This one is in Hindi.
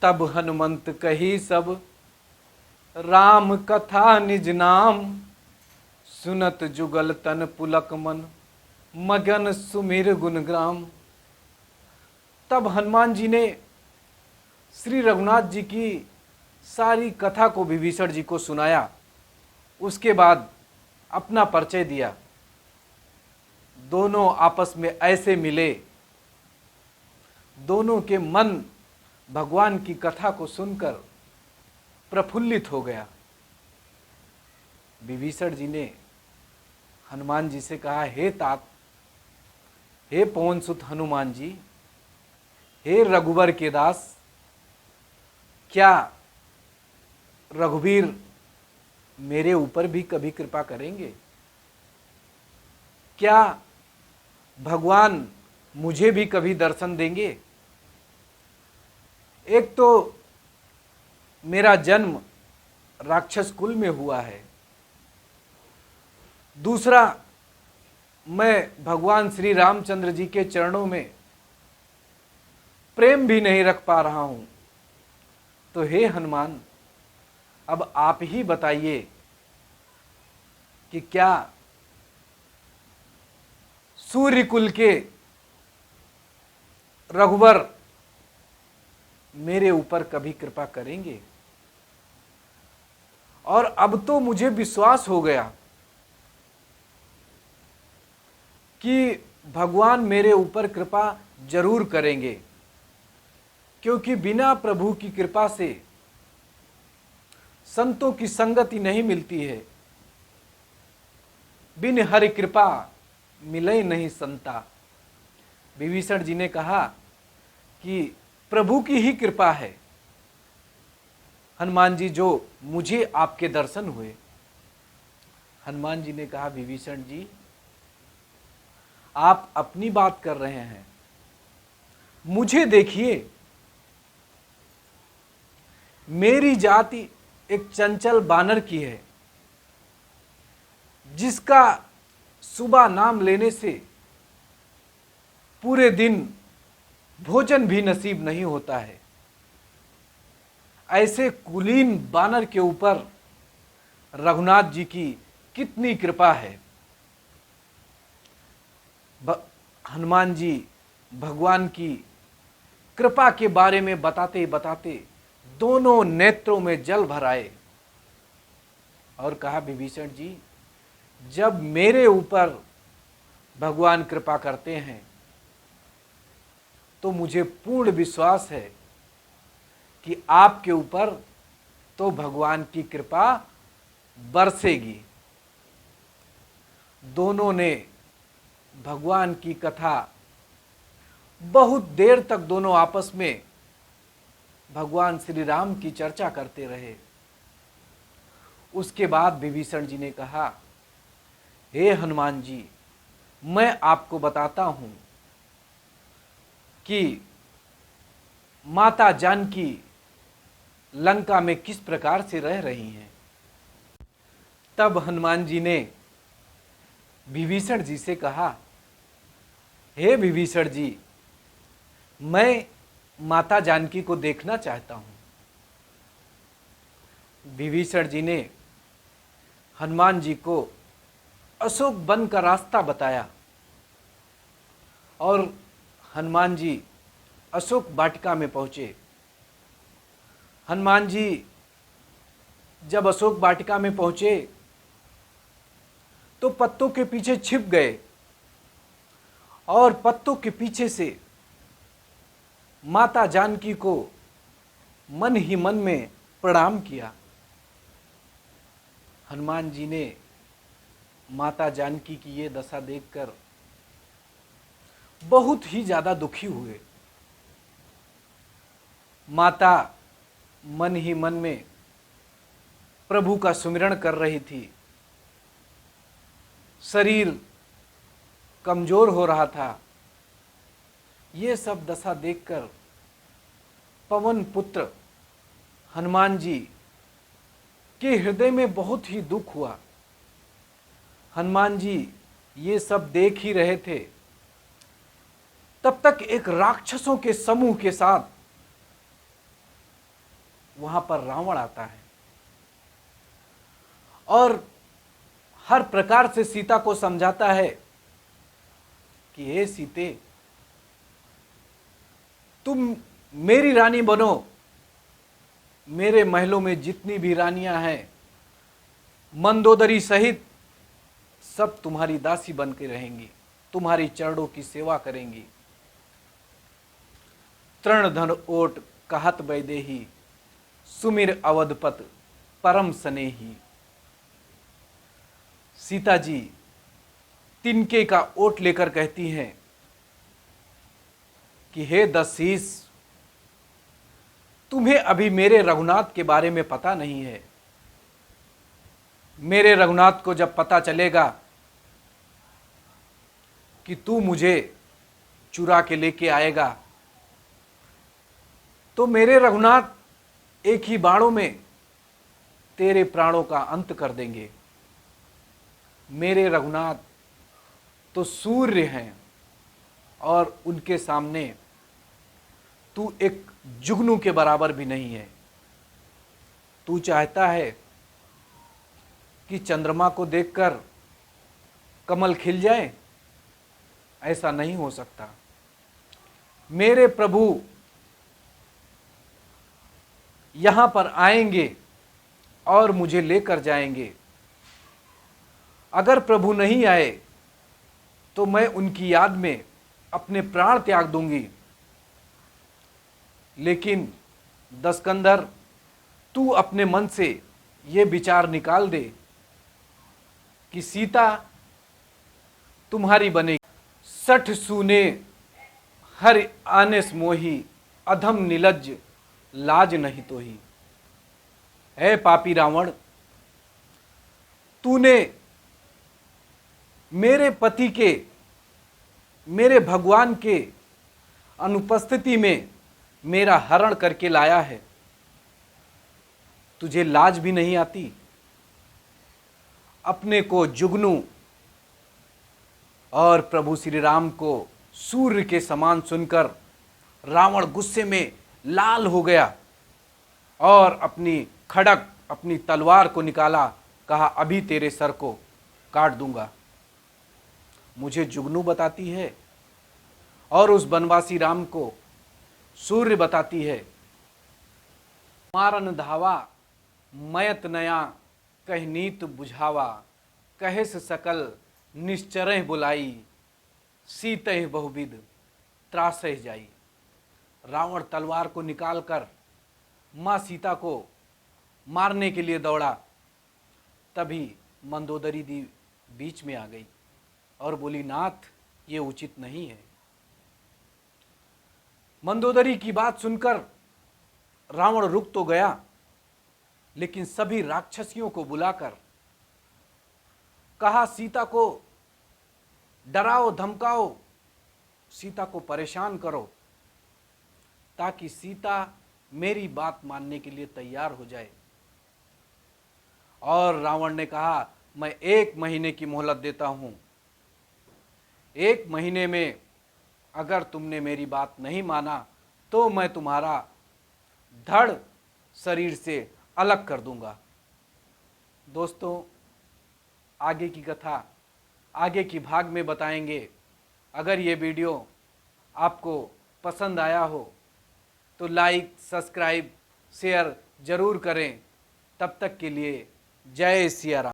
तब हनुमंत कही सब राम कथा निज नाम, सुनत जुगल तन पुलक मन, मगन सुमिर गुणग्राम। तब हनुमान जी ने श्री रघुनाथ जी की सारी कथा को विभीषण जी को सुनाया। उसके बाद अपना परिचय दिया। दोनों आपस में ऐसे मिले, दोनों के मन भगवान की कथा को सुनकर प्रफुल्लित हो गया। विभीषण जी ने हनुमान जी से कहा, हे तात, हे पवन सुत हनुमान जी, हे रघुवर के दास, क्या रघुवीर मेरे ऊपर भी कभी कृपा करेंगे? क्या भगवान मुझे भी कभी दर्शन देंगे? एक तो मेरा जन्म राक्षस कुल में हुआ है, दूसरा मैं भगवान श्री रामचंद्र जी के चरणों में प्रेम भी नहीं रख पा रहा हूं। तो हे हनुमान, अब आप ही बताइए कि क्या सूर्य कुल के रघुवर मेरे ऊपर कभी कृपा करेंगे? और अब तो मुझे विश्वास हो गया कि भगवान मेरे ऊपर कृपा जरूर करेंगे, क्योंकि बिना प्रभु की कृपा से संतों की संगति नहीं मिलती है। बिन हरि कृपा मिले नहीं संता। विभीषण जी ने कहा कि प्रभु की ही कृपा है हनुमान जी जो मुझे आपके दर्शन हुए। हनुमान जी ने कहा, विभीषण जी, आप अपनी बात कर रहे हैं, मुझे देखिए। मेरी जाति एक चंचल बानर की है, जिसका सुबह नाम लेने से पूरे दिन भोजन भी नसीब नहीं होता है। ऐसे कुलीन बानर के ऊपर रघुनाथ जी की कितनी कृपा है। हनुमान जी भगवान की कृपा के बारे में बताते बताते दोनों नेत्रों में जल भर आए और कहा, विभीषण जी, जब मेरे ऊपर भगवान कृपा करते हैं तो मुझे पूर्ण विश्वास है कि आपके ऊपर तो भगवान की कृपा बरसेगी। दोनों ने भगवान की कथा बहुत देर तक दोनों आपस में भगवान श्री राम की चर्चा करते रहे। उसके बाद विभीषण जी ने कहा, हे हनुमान जी, मैं आपको बताता हूं कि माता जानकी लंका में किस प्रकार से रह रही हैं। तब हनुमान जी ने विभीषण जी से कहा, हे विभीषण जी, मैं माता जानकी को देखना चाहता हूं। विभीषण जी ने हनुमान जी को अशोक वन का रास्ता बताया और हनुमान जी अशोक वाटिका में पहुंचे। हनुमान जी जब अशोक वाटिका में पहुंचे तो पत्तों के पीछे छिप गए और पत्तों के पीछे से माता जानकी को मन ही मन में प्रणाम किया। हनुमान जी ने माता जानकी की ये दशा देखकर बहुत ही ज्यादा दुखी हुए। माता मन ही मन में प्रभु का सुमिरन कर रही थी। शरीर कमजोर हो रहा था। ये सब दशा देखकर पवन पुत्र हनुमान जी के हृदय में बहुत ही दुख हुआ। हनुमान जी ये सब देख ही रहे थे, तब तक एक राक्षसों के समूह के साथ वहां पर रावण आता है और हर प्रकार से सीता को समझाता है कि हे सीते, तुम मेरी रानी बनो, मेरे महलों में जितनी भी रानियां हैं मंदोदरी सहित सब तुम्हारी दासी बन के रहेंगी, तुम्हारी चरणों की सेवा करेंगी। तृण धन ओट कहत वैदेही, सुमिर अवधपत परम स्नेही। सीता जी तिनके का ओट लेकर कहती हैं कि हे दशरथ, तुम्हें अभी मेरे रघुनाथ के बारे में पता नहीं है। मेरे रघुनाथ को जब पता चलेगा कि तू मुझे चुरा के लेके आएगा, तो मेरे रघुनाथ एक ही बाणों में तेरे प्राणों का अंत कर देंगे। मेरे रघुनाथ तो सूर्य हैं और उनके सामने तू एक जुगनू के बराबर भी नहीं है। तू चाहता है कि चंद्रमा को देखकर कमल खिल जाए? ऐसा नहीं हो सकता। मेरे प्रभु यहां पर आएंगे और मुझे लेकर जाएंगे। अगर प्रभु नहीं आए तो मैं उनकी याद में अपने प्राण त्याग दूंगी। लेकिन दशकंधर, तू अपने मन से ये विचार निकाल दे कि सीता तुम्हारी बनेगी। सठ सूने हर आनेस मोही, अधम निलज्ज लाज नहीं तो ही। है पापी रावण, तूने मेरे पति के, मेरे भगवान के अनुपस्थिति में मेरा हरण करके लाया है। तुझे लाज भी नहीं आती? अपने को जुगनू और प्रभु श्री राम को सूर्य के समान सुनकर रावण गुस्से में लाल हो गया और अपनी खड़ग, अपनी तलवार को निकाला। कहा, अभी तेरे सर को काट दूंगा। मुझे जुगनू बताती है और उस बनवासी राम को सूर्य बताती है। मारन धावा मयत नया, कह नीत बुझावा, कहेस सकल निश्चरह बुलाई, सीतह बहुविध त्रासह जाई। रावण तलवार को निकालकर मां सीता को मारने के लिए दौड़ा। तभी मंदोदरी दी बीच में आ गई और बोली, नाथ, ये उचित नहीं है। मंदोदरी की बात सुनकर रावण रुक तो गया, लेकिन सभी राक्षसियों को बुलाकर कहा, सीता को डराओ, धमकाओ, सीता को परेशान करो, ताकि सीता मेरी बात मानने के लिए तैयार हो जाए। और रावण ने कहा, मैं 1 महीने की मोहलत देता हूं। 1 महीने में अगर तुमने मेरी बात नहीं माना तो मैं तुम्हारा धड़ शरीर से अलग कर दूंगा। दोस्तों, आगे की कथा आगे की भाग में बताएंगे। अगर ये वीडियो आपको पसंद आया हो तो लाइक, सब्सक्राइब, शेयर जरूर करें। तब तक के लिए जय सिया राम।